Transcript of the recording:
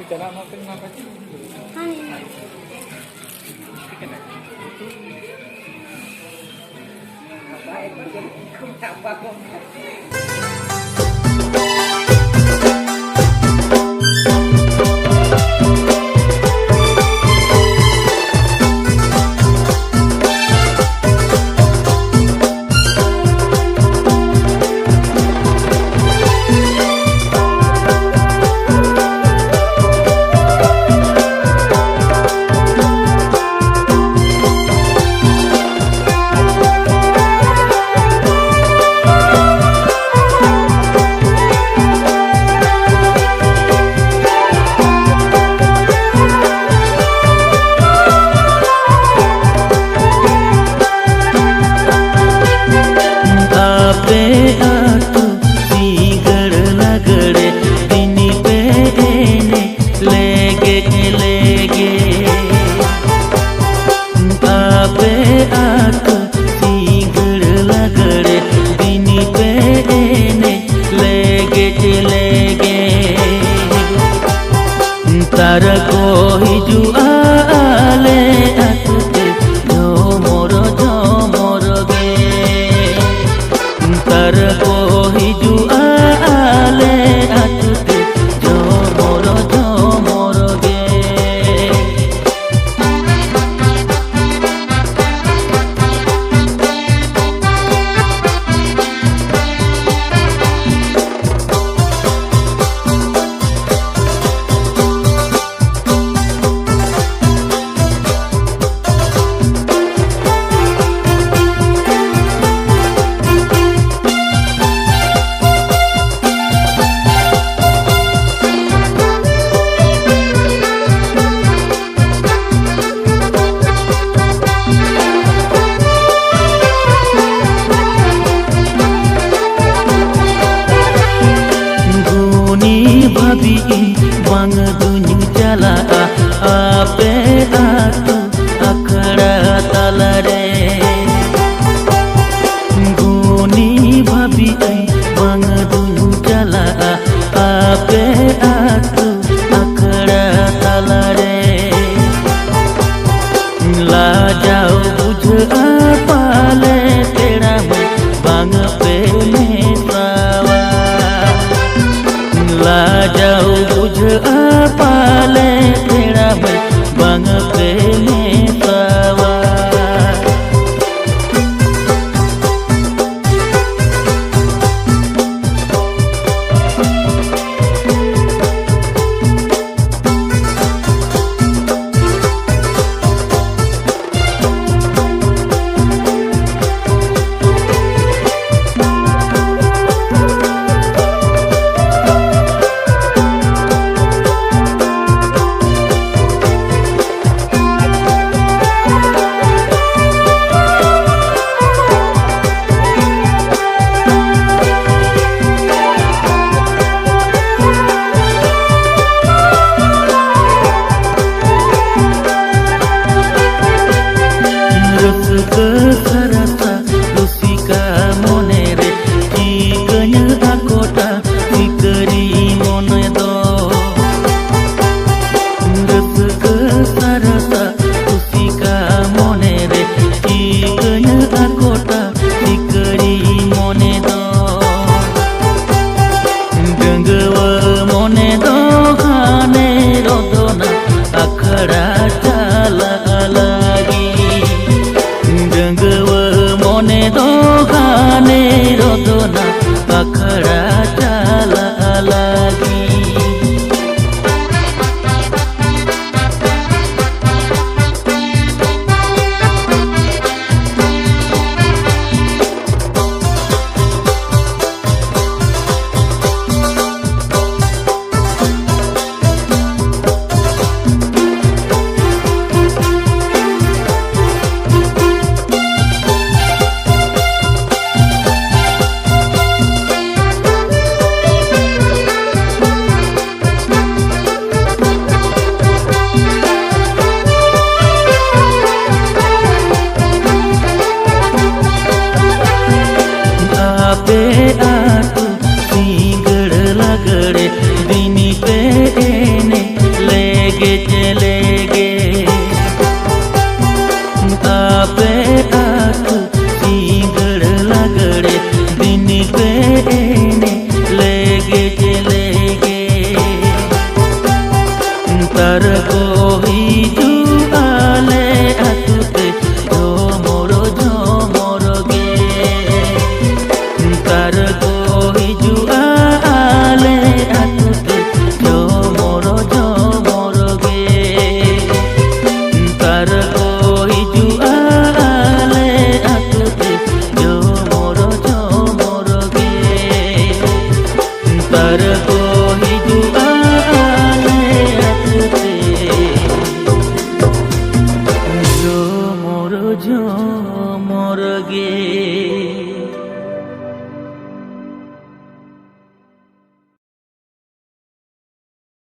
Jalan makan makan. Không thảo qua không. Tara ko hijua ale atute jomoro ge. Tara ko hijua ale atute jomoro ge. Bang dunyu jala ape atu akara talare guni bhabi bang dunyu jala ape atu akara talare la jao bujh apale tera bang pe metrawa la jao bujh apale tera bang pe metrawa. आपे आतु सिंगड़ लगड़े दिन पे एने लेगे चलेगे आपे आतु सिंगड़ लगड़े दिन पे एने लेगे चलेगे तार को हिजू आले आतुते झोमर गे तार को हिजू आले आतुते झोमर गे तार को हिजू आले आतुते झोमर गे तार को हिजू आले आतुते झोमर गे।